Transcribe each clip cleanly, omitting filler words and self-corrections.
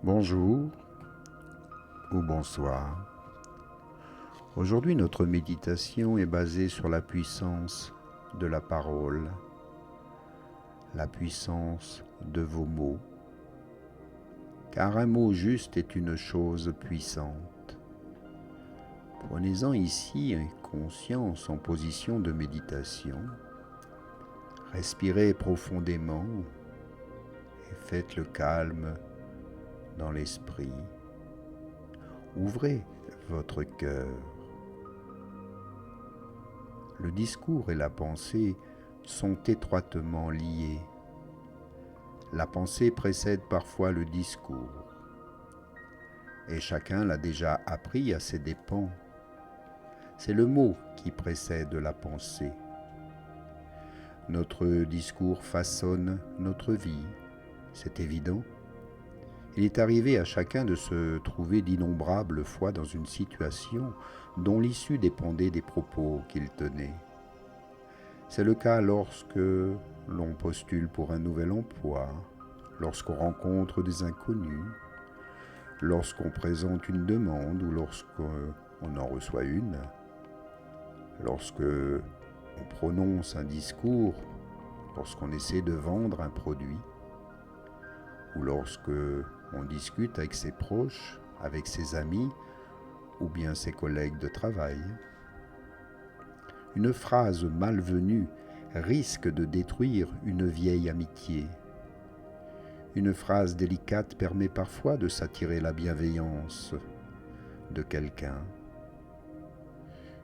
Bonjour ou bonsoir. Aujourd'hui, notre méditation est basée sur la puissance de la parole, la puissance de vos mots, car un mot juste est une chose puissante. Prenez-en ici conscience en position de méditation. Respirez profondément et faites le calme dans l'esprit. Ouvrez votre cœur. Le discours et la pensée sont étroitement liés. La pensée précède parfois le discours, et chacun l'a déjà appris à ses dépens. C'est le mot qui précède la pensée. Notre discours façonne notre vie, c'est évident. Il est arrivé à chacun de se trouver d'innombrables fois dans une situation dont l'issue dépendait des propos qu'il tenait. C'est le cas lorsque l'on postule pour un nouvel emploi, lorsqu'on rencontre des inconnus, lorsqu'on présente une demande ou lorsqu'on en reçoit une, lorsque on prononce un discours, lorsqu'on essaie de vendre un produit, ou lorsque on discute avec ses proches, avec ses amis ou bien ses collègues de travail. Une phrase malvenue risque de détruire une vieille amitié. Une phrase délicate permet parfois de s'attirer la bienveillance de quelqu'un.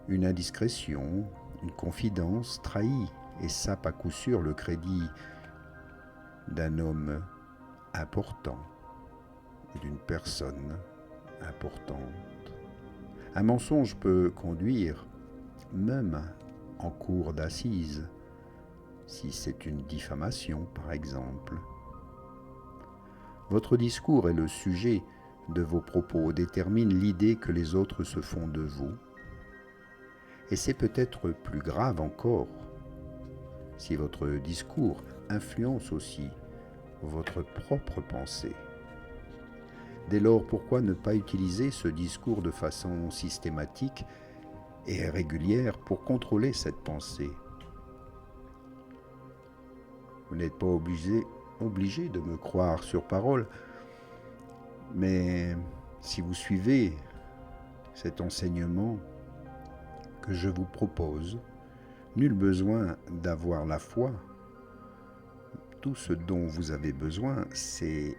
Une indiscrétion, une confidence trahit et sape à coup sûr le crédit d'un homme important ou d'une personne importante. Un mensonge peut conduire, même en cour d'assises, si c'est une diffamation par exemple. Votre discours et le sujet de vos propos déterminent l'idée que les autres se font de vous. Et c'est peut-être plus grave encore si votre discours influence aussi votre propre pensée. Dès lors, pourquoi ne pas utiliser ce discours de façon systématique et régulière pour contrôler cette pensée? Vous n'êtes pas obligé de me croire sur parole, mais si vous suivez cet enseignement que je vous propose, nul besoin d'avoir la foi. Tout ce dont vous avez besoin, c'est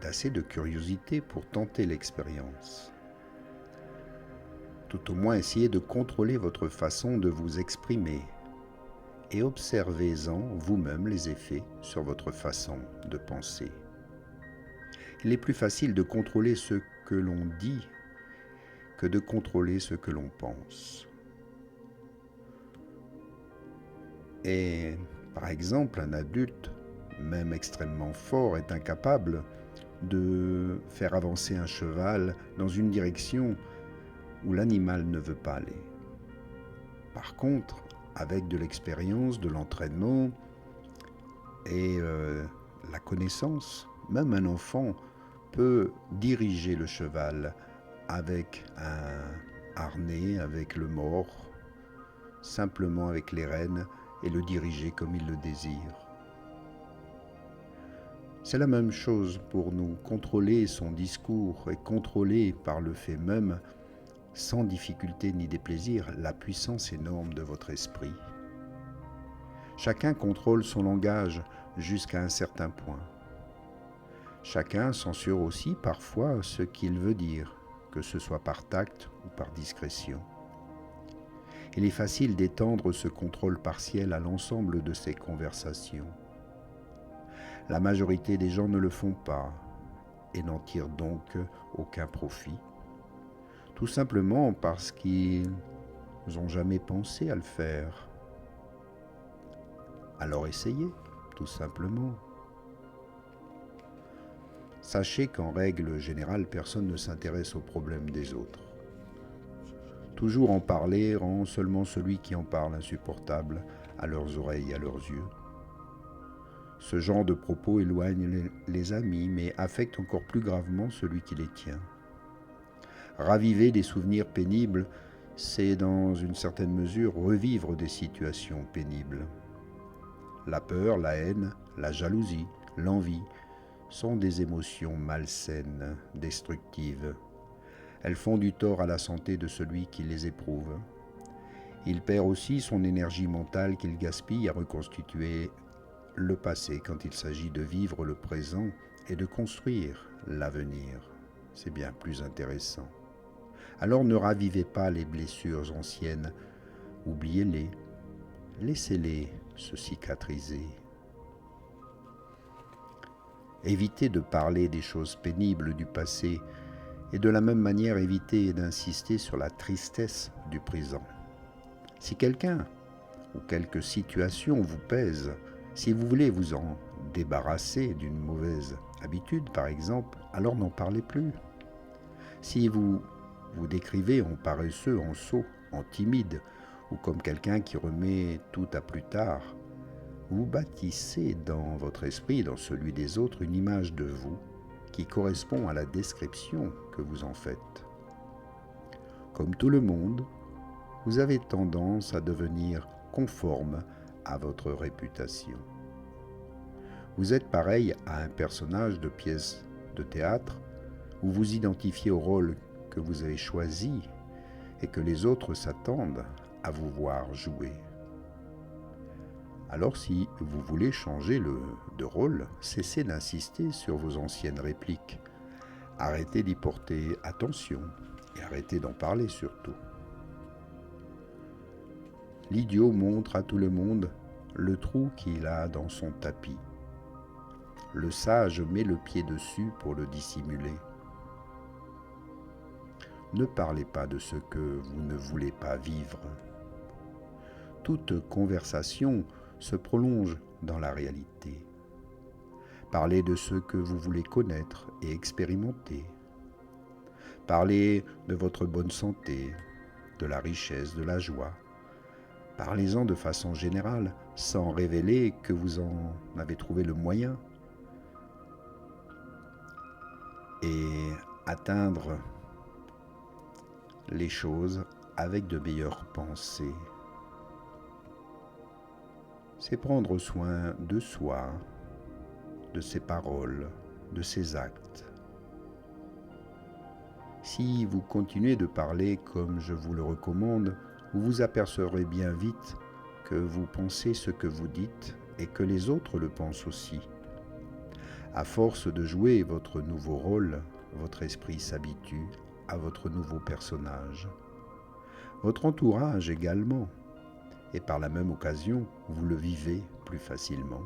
d'assez de curiosité pour tenter l'expérience. Tout au moins, essayez de contrôler votre façon de vous exprimer et observez-en vous-même les effets sur votre façon de penser. Il est plus facile de contrôler ce que l'on dit que de contrôler ce que l'on pense. Et par exemple, un adulte, même extrêmement fort, est incapable de faire avancer un cheval dans une direction où l'animal ne veut pas aller. Par contre, avec de l'expérience, de l'entraînement et la connaissance, même un enfant peut diriger le cheval avec un harnais, avec le mors, simplement avec les rênes, et le diriger comme il le désire. C'est la même chose pour nous, contrôler son discours et contrôler par le fait même, sans difficulté ni déplaisir, la puissance énorme de votre esprit. Chacun contrôle son langage jusqu'à un certain point. Chacun censure aussi parfois ce qu'il veut dire, que ce soit par tact ou par discrétion. Il est facile d'étendre ce contrôle partiel à l'ensemble de ces conversations. La majorité des gens ne le font pas et n'en tirent donc aucun profit, tout simplement parce qu'ils n'ont jamais pensé à le faire. Alors essayez, tout simplement. Sachez qu'en règle générale, personne ne s'intéresse aux problèmes des autres. Toujours en parler rend seulement celui qui en parle insupportable à leurs oreilles et à leurs yeux. Ce genre de propos éloigne les amis, mais affecte encore plus gravement celui qui les tient. Raviver des souvenirs pénibles, c'est dans une certaine mesure revivre des situations pénibles. La peur, la haine, la jalousie, l'envie sont des émotions malsaines, destructives. Elles font du tort à la santé de celui qui les éprouve. Il perd aussi son énergie mentale qu'il gaspille à reconstituer le passé quand il s'agit de vivre le présent et de construire l'avenir. C'est bien plus intéressant. Alors ne ravivez pas les blessures anciennes, oubliez-les, laissez-les se cicatriser. Évitez de parler des choses pénibles du passé et de la même manière évitez d'insister sur la tristesse du présent. Si quelqu'un ou quelque situation vous pèse, si vous voulez vous en débarrasser d'une mauvaise habitude par exemple, alors n'en parlez plus. Si vous vous décrivez en paresseux, en sot, en timide ou comme quelqu'un qui remet tout à plus tard, vous bâtissez dans votre esprit, dans celui des autres, une image de vous qui correspond à la description que vous en faites. Comme tout le monde, vous avez tendance à devenir conforme à votre réputation. Vous êtes pareil à un personnage de pièce de théâtre où vous identifiez au rôle que vous avez choisi et que les autres s'attendent à vous voir jouer. Alors si vous voulez changer de rôle, cessez d'insister sur vos anciennes répliques. Arrêtez d'y porter attention et arrêtez d'en parler surtout. L'idiot montre à tout le monde le trou qu'il a dans son tapis. Le sage met le pied dessus pour le dissimuler. Ne parlez pas de ce que vous ne voulez pas vivre. Toute conversation se prolonge dans la réalité. Parlez de ce que vous voulez connaître et expérimenter. Parlez de votre bonne santé, de la richesse, de la joie. Parlez-en de façon générale, sans révéler que vous en avez trouvé le moyen. Et atteindre les choses avec de meilleures pensées. C'est prendre soin de soi, de ses paroles, de ses actes. Si vous continuez de parler comme je vous le recommande, vous vous apercevrez bien vite que vous pensez ce que vous dites et que les autres le pensent aussi. À force de jouer votre nouveau rôle, votre esprit s'habitue à votre nouveau personnage. Votre entourage également, et par la même occasion, vous le vivez plus facilement.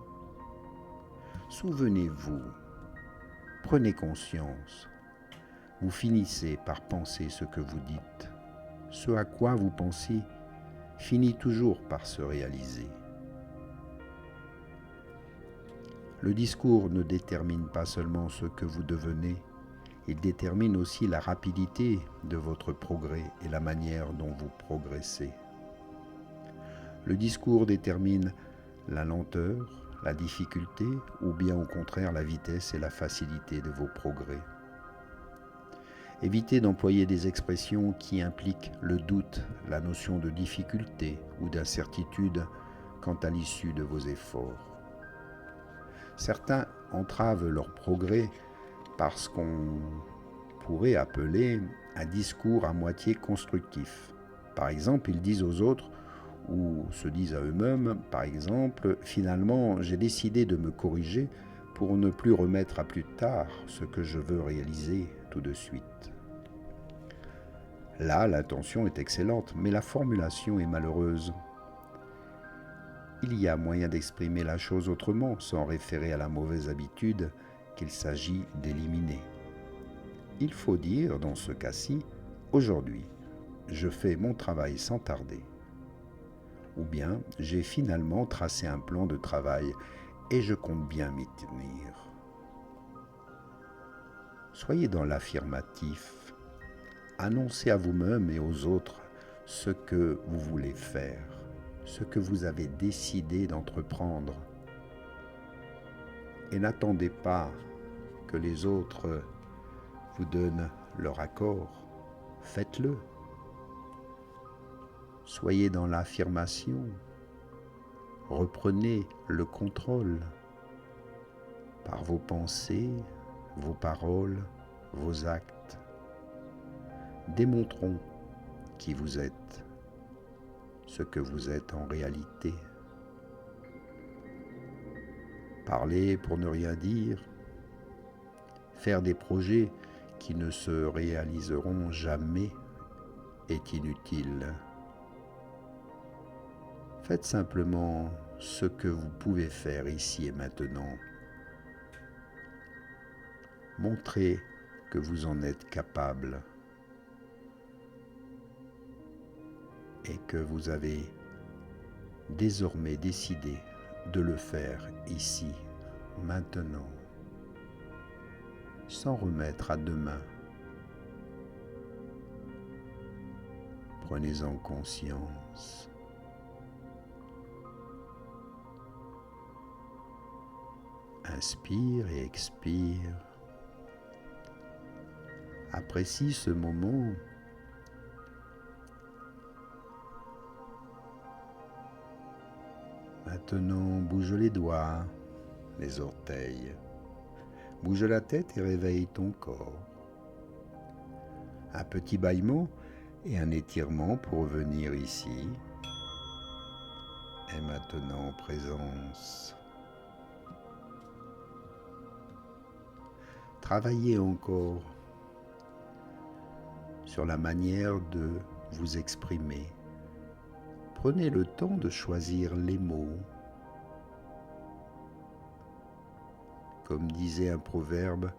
Souvenez-vous, prenez conscience, vous finissez par penser ce que vous dites. Ce à quoi vous pensez finit toujours par se réaliser. Le discours ne détermine pas seulement ce que vous devenez, il détermine aussi la rapidité de votre progrès et la manière dont vous progressez. Le discours détermine la lenteur, la difficulté ou bien au contraire la vitesse et la facilité de vos progrès. Évitez d'employer des expressions qui impliquent le doute, la notion de difficulté ou d'incertitude quant à l'issue de vos efforts. Certains entravent leur progrès parce qu'on pourrait appeler un discours à moitié constructif. Par exemple, ils disent aux autres ou se disent à eux-mêmes, par exemple, finalement, j'ai décidé de me corriger pour ne plus remettre à plus tard ce que je veux réaliser tout de suite. Là, l'intention est excellente, mais la formulation est malheureuse. Il y a moyen d'exprimer la chose autrement, sans référer à la mauvaise habitude qu'il s'agit d'éliminer. Il faut dire, dans ce cas-ci, aujourd'hui, je fais mon travail sans tarder. Ou bien, j'ai finalement tracé un plan de travail et je compte bien m'y tenir. Soyez dans l'affirmatif. Annoncez à vous-même et aux autres ce que vous voulez faire, ce que vous avez décidé d'entreprendre. et n'attendez pas que les autres vous donnent leur accord. Faites-le. Soyez dans l'affirmation. Reprenez le contrôle par vos pensées, vos paroles, vos actes. Démontrons qui vous êtes, ce que vous êtes en réalité. Parler pour ne rien dire, faire des projets qui ne se réaliseront jamais est inutile. Faites simplement ce que vous pouvez faire ici et maintenant. Montrez que vous en êtes capable et que vous avez désormais décidé de le faire ici, maintenant, sans remettre à demain. Prenez-en conscience. Inspire et expire. Apprécie ce moment. Maintenant, bouge les doigts, les orteils. Bouge la tête et réveille ton corps. Un petit bâillement et un étirement pour revenir ici. Et maintenant, présence. Travaillez encore sur la manière de vous exprimer. Prenez le temps de choisir les mots. Comme disait un proverbe,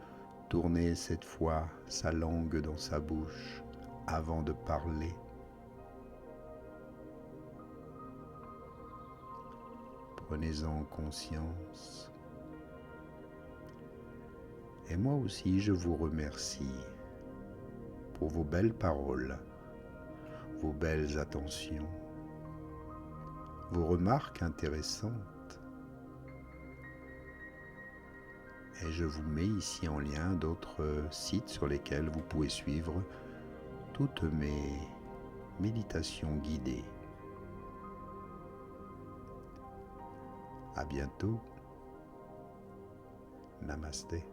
tournez cette fois sa langue dans sa bouche avant de parler. Prenez-en conscience. Et moi aussi, je vous remercie pour vos belles paroles, vos belles attentions, vos remarques intéressantes. Et je vous mets ici en lien d'autres sites sur lesquels vous pouvez suivre toutes mes méditations guidées. À bientôt. Namasté.